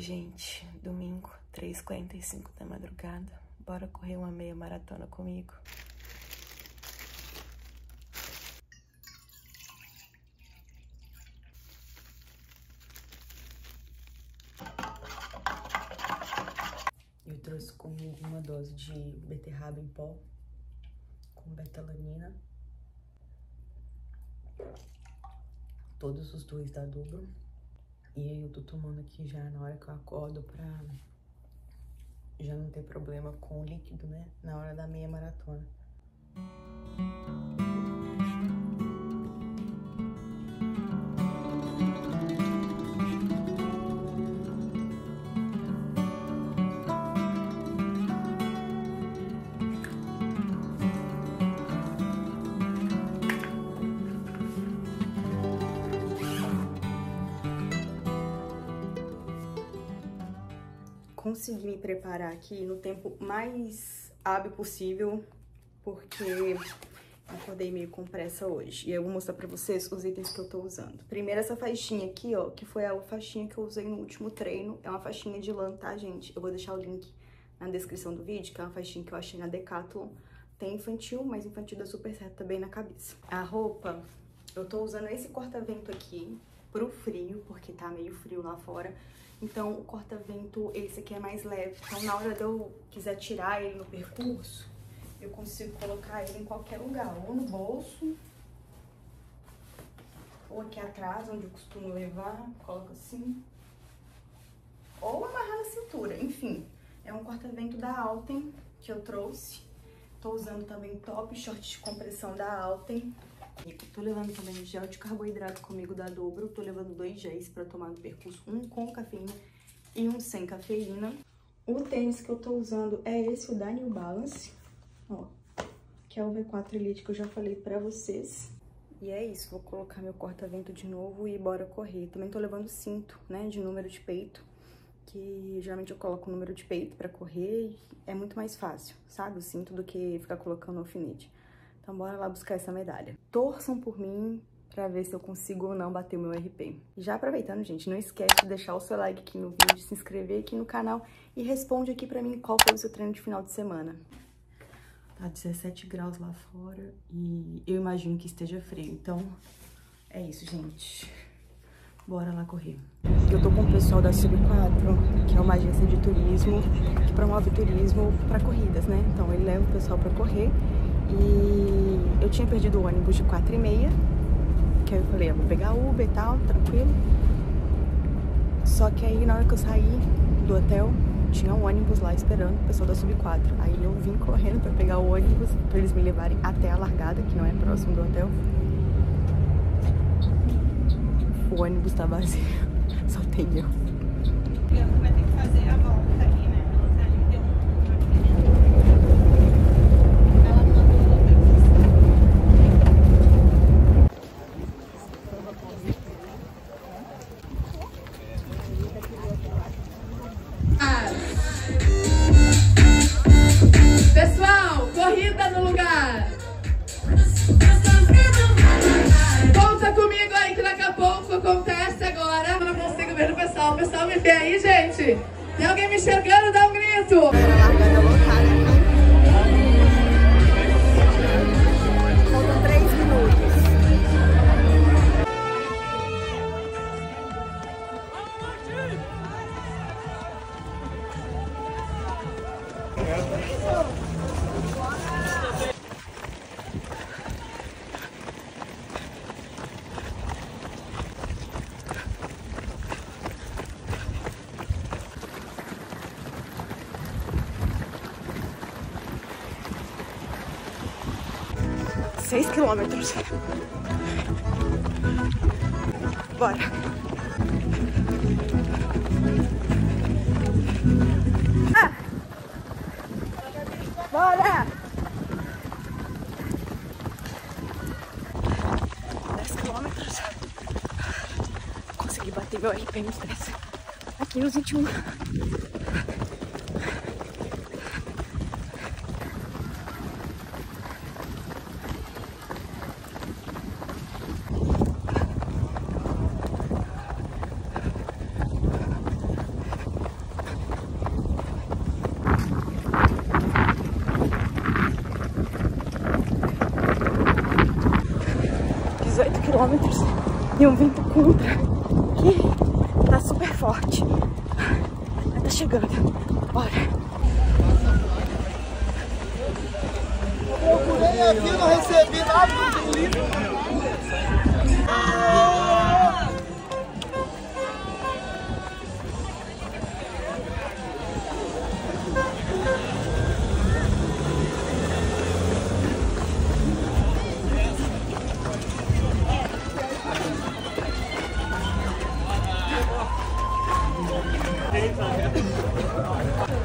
gente, domingo, 3h45 da madrugada. Bora correr uma meia maratona comigo? Eu trouxe comigo uma dose de beterraba em pó com betalanina. Todos os dois dá dobro. E aí eu tô tomando aqui já na hora que eu acordo pra já não ter problema com o líquido, né? Na hora da meia maratona. Consegui me preparar aqui no tempo mais hábil possível, porque acordei meio com pressa hoje. E eu vou mostrar pra vocês os itens que eu tô usando. Primeiro essa faixinha aqui, ó, que foi a faixinha que eu usei no último treino. É uma faixinha de lã, tá, gente? Eu vou deixar o link na descrição do vídeo, que é uma faixinha que eu achei na Decathlon. Tem infantil, mas infantil dá super certo também na cabeça. A roupa, eu tô usando esse corta-vento aqui pro frio, porque tá meio frio lá fora. Então, o corta-vento, esse aqui é mais leve. Então, na hora de eu quiser tirar ele no percurso, eu consigo colocar ele em qualquer lugar. Ou no bolso, ou aqui atrás, onde eu costumo levar, coloco assim. Ou amarrar na cintura, enfim. É um corta-vento da Alten que eu trouxe. Tô usando também top, short de compressão da Alten. Tô levando também gel de carboidrato comigo da Dobro. Tô levando 2 géis pra tomar no percurso, um com cafeína e um sem cafeína. O tênis que eu tô usando é esse, o da New Balance, ó, que é o V4 Elite que eu já falei pra vocês. E é isso, vou colocar meu corta-vento de novo e bora correr. Também tô levando cinto, né, de número de peito, que geralmente eu coloco o número de peito pra correr e é muito mais fácil, sabe, o cinto, do que ficar colocando alfinete. Então bora lá buscar essa medalha. Torçam por mim pra ver se eu consigo ou não bater o meu RP. E já aproveitando, gente, não esquece de deixar o seu like aqui no vídeo, se inscrever aqui no canal e responde aqui pra mim qual foi o seu treino de final de semana. Tá 17 graus lá fora e eu imagino que esteja frio. Então é isso, gente. Bora lá correr. Eu tô com o pessoal da Sub 4, que é uma agência de turismo que promove turismo pra corridas, né? Então ele leva o pessoal pra correr. E eu tinha perdido o ônibus de 4h30, que aí eu falei, eu vou pegar Uber e tal, tranquilo. Só que aí na hora que eu saí do hotel, tinha um ônibus lá esperando o pessoal da Sub 4. Aí eu vim correndo pra pegar o ônibus, pra eles me levarem até a largada, que não é próximo do hotel. O ônibus tá vazio, só tem eu. Vai ter que fazer a volta aqui, né? Pessoal, corrida no lugar. Conta comigo aí que daqui a pouco acontece agora. Eu não consigo ver o pessoal. O pessoal me vê aí, gente? Tem alguém me enxergando? Dá um grito. Faltam 3 minutos. Seis quilômetros. Bora. Ah! Bora! 10 quilômetros. Consegui bater meu RP nos 10. Aqui nos 21. km e um vento contra que tá super forte. Mas tá chegando. Bora. Eu procurei aqui, não recebi nada do livro.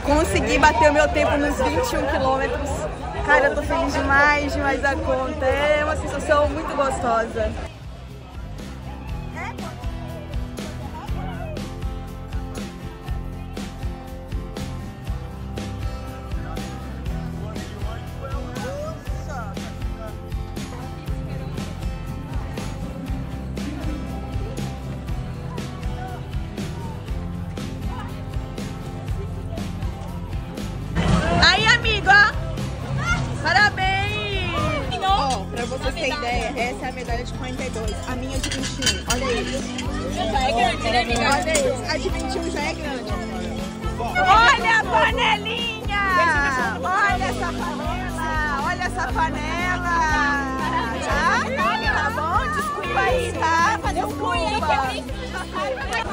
Consegui bater o meu tempo nos 21 quilômetros. Cara, eu tô feliz demais, demais da conta. É uma sensação muito gostosa. Aí, amigo, ó. Parabéns! Ó, pra vocês terem ideia, essa é a medalha de 42. A minha de 21. Olha isso. Já é grande, né, amiga? Olha isso. A de 21 já é grande. Olha a panelinha! Olha essa panela. Olha essa panela. Tá bom? Desculpa aí, tá? Desculpa.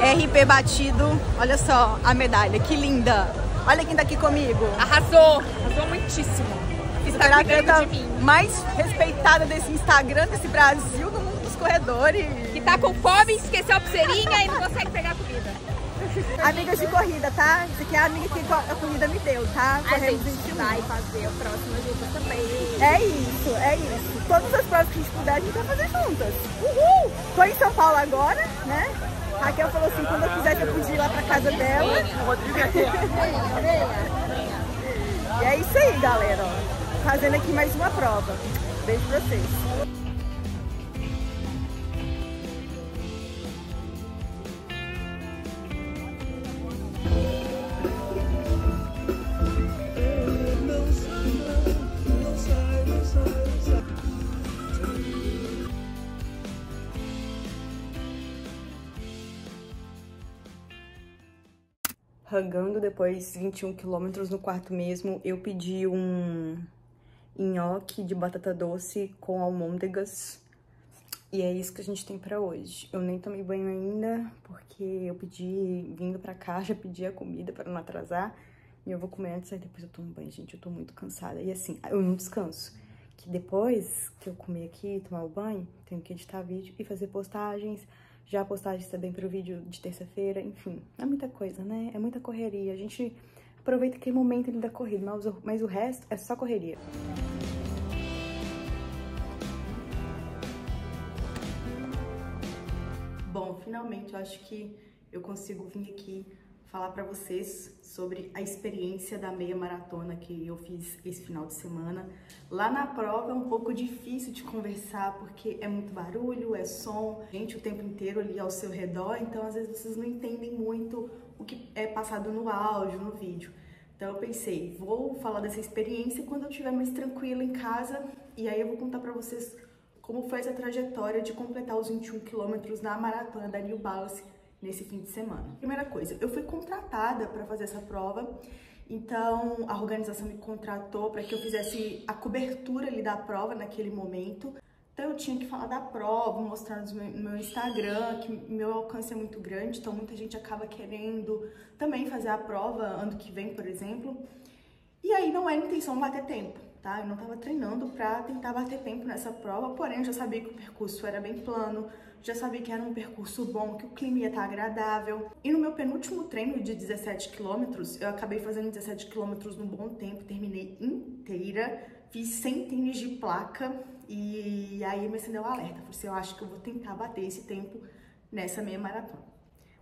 RP batido. Olha só a medalha. Que linda. Olha quem tá aqui comigo. Arrasou! Arrasou muitíssimo. Está cuidando de mim. Mais respeitada desse Instagram, desse Brasil, no mundo dos corredores. Que tá com fome, esqueceu a pulseirinha e não consegue pegar comida. Amigas de corrida, tá? Isso aqui é a amiga que a corrida me deu, tá? A gente vai fazer o próximo juntas também. É isso, é isso. Todas as provas que a gente puder, a gente vai fazer juntas. Uhul! Tô em São Paulo agora, né? A Raquel falou assim, quando eu quisesse eu podia ir lá pra casa dela. E é isso aí, galera. Ó. Fazendo aqui mais uma prova. Beijo pra vocês. Rangando depois 21 quilômetros no quarto mesmo, eu pedi um nhoque de batata doce com almôndegas. E é isso que a gente tem pra hoje. Eu nem tomei banho ainda, porque eu pedi, vindo pra cá, já pedi a comida pra não atrasar. E eu vou comer antes, aí depois eu tomo banho, gente. Eu tô muito cansada. E assim, eu não descanso. Que depois que eu comer aqui, tomar o banho, tenho que editar vídeo e fazer postagens. Já a postagem também pro vídeo de terça-feira, enfim. É muita coisa, né? É muita correria. A gente aproveita aquele momento ali da corrida, mas o resto é só correria. Bom, finalmente eu acho que eu consigo vir aqui falar pra vocês sobre a experiência da meia maratona que eu fiz esse final de semana. Lá na prova é um pouco difícil de conversar porque é muito barulho, é som, gente o tempo inteiro ali ao seu redor, então às vezes vocês não entendem muito o que é passado no áudio, no vídeo. Então eu pensei, vou falar dessa experiência quando eu estiver mais tranquila em casa e aí eu vou contar pra vocês como foi essa trajetória de completar os 21 quilômetros na maratona da New Balance nesse fim de semana. Primeira coisa, eu fui contratada para fazer essa prova, então a organização me contratou para que eu fizesse a cobertura ali da prova naquele momento. Então eu tinha que falar da prova, mostrar no meu Instagram, que meu alcance é muito grande, então muita gente acaba querendo também fazer a prova ano que vem, por exemplo. E aí não era intenção bater tempo, tá? Eu não tava treinando pra tentar bater tempo nessa prova, porém eu já sabia que o percurso era bem plano, já sabia que era um percurso bom, que o clima ia estar agradável. E no meu penúltimo treino de 17 quilômetros, eu acabei fazendo 17 quilômetros num bom tempo, terminei inteira, fiz 100 tênis de placa e aí me acendeu o alerta. Falei assim, eu acho que eu vou tentar bater esse tempo nessa meia maratona.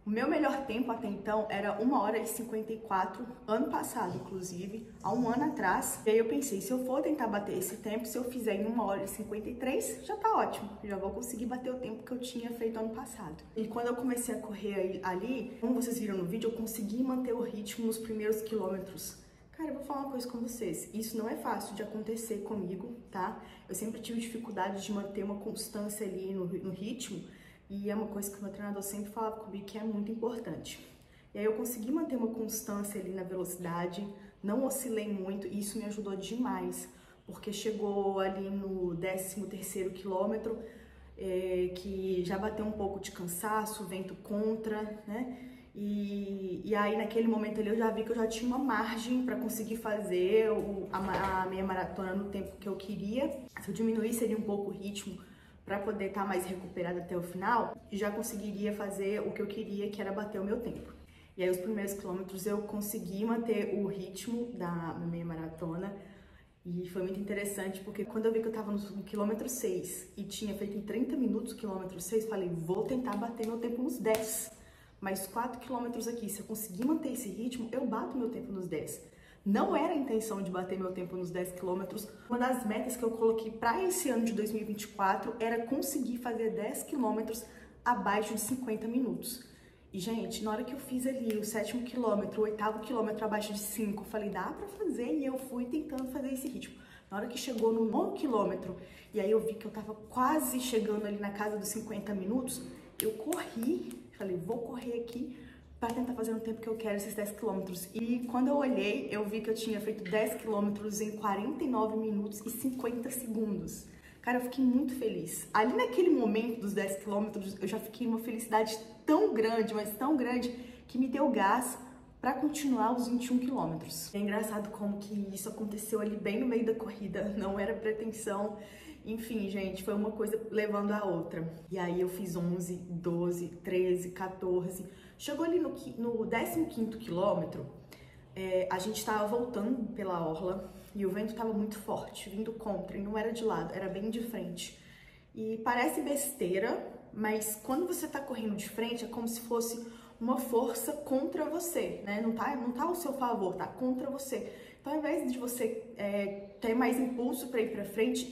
O meu melhor tempo até então era 1h54, ano passado, inclusive, há um ano atrás. E aí eu pensei, se eu for tentar bater esse tempo, se eu fizer em 1h53, já tá ótimo. Já vou conseguir bater o tempo que eu tinha feito ano passado. E quando eu comecei a correr ali, como vocês viram no vídeo, eu consegui manter o ritmo nos primeiros quilômetros. Cara, eu vou falar uma coisa com vocês. Isso não é fácil de acontecer comigo, tá? Eu sempre tive dificuldade de manter uma constância ali no ritmo. E é uma coisa que o meu treinador sempre falava comigo que é muito importante. E aí eu consegui manter uma constância ali na velocidade, não oscilei muito e isso me ajudou demais. Porque chegou ali no 13º quilômetro, que já bateu um pouco de cansaço, vento contra, né? E aí naquele momento ali eu já vi que eu já tinha uma margem para conseguir fazer a meia maratona no tempo que eu queria. Se eu diminuísse ali um pouco o ritmo para poder estar mais recuperada até o final, já conseguiria fazer o que eu queria, que era bater o meu tempo. E aí os primeiros quilômetros eu consegui manter o ritmo da meia maratona. E foi muito interessante, porque quando eu vi que eu tava no quilômetro 6 e tinha feito em 30 minutos o quilômetro 6, falei, vou tentar bater meu tempo nos 10. Mais 4 quilômetros aqui, se eu conseguir manter esse ritmo, eu bato meu tempo nos 10. Não era a intenção de bater meu tempo nos 10 quilômetros. Uma das metas que eu coloquei para esse ano de 2024 era conseguir fazer 10 quilômetros abaixo de 50 minutos. E, gente, na hora que eu fiz ali o 7º quilômetro, o 8º quilômetro abaixo de 5, eu falei, dá pra fazer, e eu fui tentando fazer esse ritmo. Na hora que chegou no 9º quilômetro, e aí eu vi que eu tava quase chegando ali na casa dos 50 minutos, eu corri, falei, vou correr aqui para tentar fazer no tempo que eu quero esses 10 quilômetros. E quando eu olhei, eu vi que eu tinha feito 10 quilômetros em 49 minutos e 50 segundos. Cara, eu fiquei muito feliz. Ali naquele momento dos 10 quilômetros, eu já fiquei numa felicidade tão grande, mas tão grande, que me deu gás para continuar os 21 quilômetros. É engraçado como que isso aconteceu ali bem no meio da corrida, não era pretensão. Enfim, gente, foi uma coisa levando a outra. E aí eu fiz 11, 12, 13, 14. Chegou ali no 15º quilômetro, a gente tava voltando pela orla e o vento tava muito forte, vindo contra, e não era de lado, era bem de frente. E parece besteira, mas quando você tá correndo de frente, é como se fosse uma força contra você, né? Não tá ao seu favor, tá contra você. Então, ao invés de você ter mais impulso para ir para frente,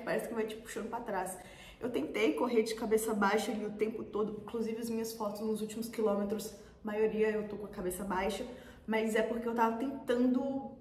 parece que vai te puxando para trás. Eu tentei correr de cabeça baixa ali o tempo todo, inclusive as minhas fotos nos últimos quilômetros, a maioria eu tô com a cabeça baixa, mas é porque eu tava tentando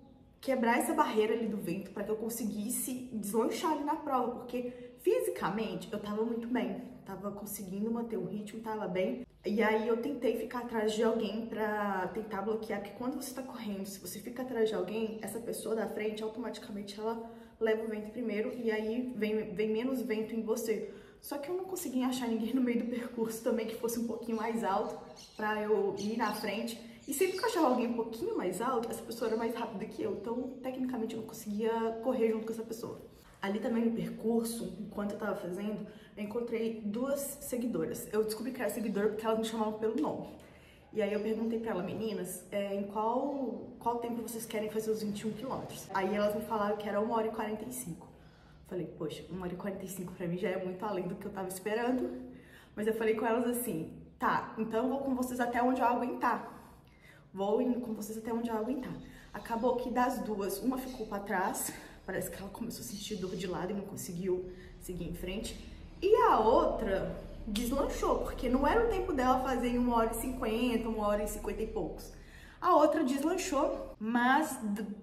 quebrar essa barreira ali do vento para que eu conseguisse deslanchar ali na prova, porque fisicamente eu tava muito bem, tava conseguindo manter o ritmo, tava bem. E aí eu tentei ficar atrás de alguém pra tentar bloquear, porque quando você tá correndo, se você fica atrás de alguém, essa pessoa da frente, automaticamente ela leva o vento primeiro e aí vem menos vento em você. Só que eu não consegui achar ninguém no meio do percurso também que fosse um pouquinho mais alto pra eu ir na frente. E sempre que eu achava alguém um pouquinho mais alto, essa pessoa era mais rápida que eu, então tecnicamente eu não conseguia correr junto com essa pessoa. Ali também no percurso, enquanto eu tava fazendo, eu encontrei 2 seguidoras. Eu descobri que era seguidora porque elas me chamavam pelo nome. E aí eu perguntei pra elas, meninas, em qual tempo vocês querem fazer os 21 quilômetros? Aí elas me falaram que era 1h45. Falei, poxa, 1h45 pra mim já é muito além do que eu tava esperando. Mas eu falei com elas assim, tá, então eu vou com vocês até onde eu aguentar. Vou indo com vocês até onde eu aguentar. Acabou que das 2, uma ficou pra trás. Parece que ela começou a sentir dor de lado e não conseguiu seguir em frente. E a outra deslanchou, porque não era o tempo dela fazer em 1h50, 1h50 e poucos. A outra deslanchou, mas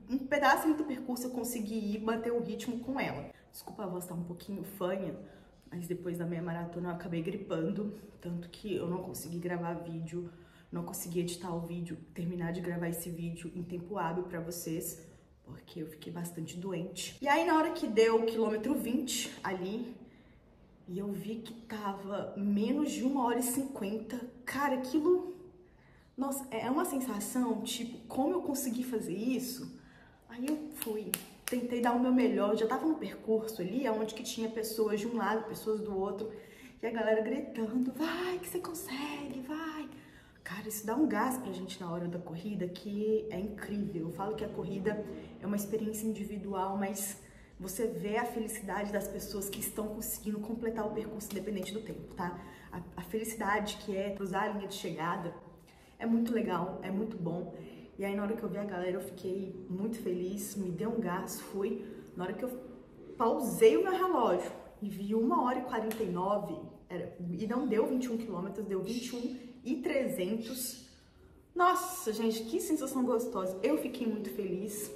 um pedaço do percurso eu consegui ir manter o ritmo com ela. Desculpa a voz tá um pouquinho fanha, mas depois da meia maratona eu acabei gripando, tanto que eu não consegui gravar vídeo, não consegui editar o vídeo, terminar de gravar esse vídeo em tempo hábil pra vocês, porque eu fiquei bastante doente. E aí na hora que deu o quilômetro 20 ali, e eu vi que tava menos de 1h50, cara, aquilo... Nossa, é uma sensação, tipo, como eu consegui fazer isso? Aí eu fui, tentei dar o meu melhor, eu já tava no percurso ali, onde que tinha pessoas de um lado, pessoas do outro, e a galera gritando, vai que você consegue, vai. Cara, isso dá um gás pra gente na hora da corrida que é incrível. Eu falo que a corrida é uma experiência individual, mas você vê a felicidade das pessoas que estão conseguindo completar o percurso independente do tempo, tá? A felicidade que é cruzar a linha de chegada é muito legal, é muito bom. E aí na hora que eu vi a galera eu fiquei muito feliz, me deu um gás, fui. Na hora que eu pausei o meu relógio e vi 1h49, e não deu 21 quilômetros, deu 21.300. Nossa, gente, que sensação gostosa. Eu fiquei muito feliz.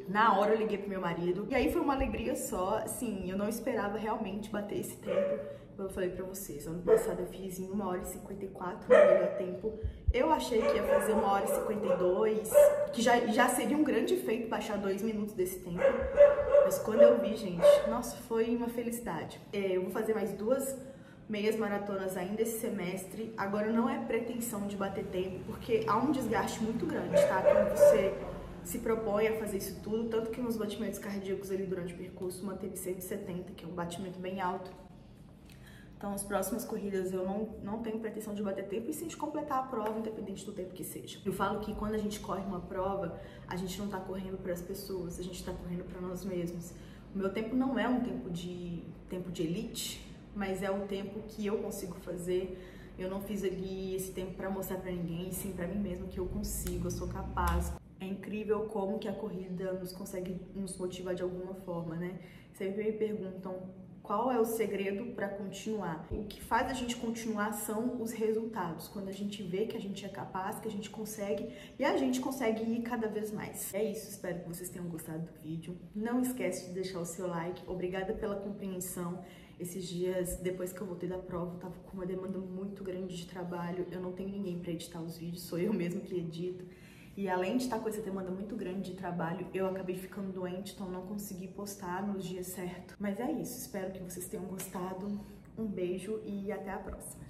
Na hora eu liguei pro meu marido e aí foi uma alegria só, assim, eu não esperava realmente bater esse tempo. Eu falei pra vocês, ano passado eu fiz em 1h54 no melhor tempo. Eu achei que ia fazer 1h52, que já seria um grande feito baixar 2 minutos desse tempo. Mas quando eu vi, gente, nossa, foi uma felicidade. Eu vou fazer mais 2 meias maratonas ainda esse semestre. Agora não é pretensão de bater tempo, porque há um desgaste muito grande, tá? Quando você se propõe a fazer isso tudo, tanto que nos batimentos cardíacos ali durante o percurso manteve 170, que é um batimento bem alto. Então, as próximas corridas eu não tenho pretensão de bater tempo e sim de completar a prova, independente do tempo que seja. Eu falo que quando a gente corre uma prova, a gente não tá correndo para as pessoas, a gente tá correndo para nós mesmos. O meu tempo não é um tempo de elite, mas é o tempo que eu consigo fazer. Eu não fiz ali esse tempo para mostrar para ninguém, sim para mim mesmo que eu consigo, eu sou capaz. É incrível como que a corrida consegue nos motivar de alguma forma, né? Sempre me perguntam qual é o segredo para continuar. O que faz a gente continuar são os resultados. Quando a gente vê que a gente é capaz, que a gente consegue e a gente consegue ir cada vez mais. É isso, espero que vocês tenham gostado do vídeo. Não esquece de deixar o seu like. Obrigada pela compreensão. Esses dias, depois que eu voltei da prova, eu tava com uma demanda muito grande de trabalho. Eu não tenho ninguém para editar os vídeos, sou eu mesmo que edito. E além de estar com essa demanda muito grande de trabalho, eu acabei ficando doente, então não consegui postar nos dias certos. Mas é isso, espero que vocês tenham gostado. Um beijo e até a próxima.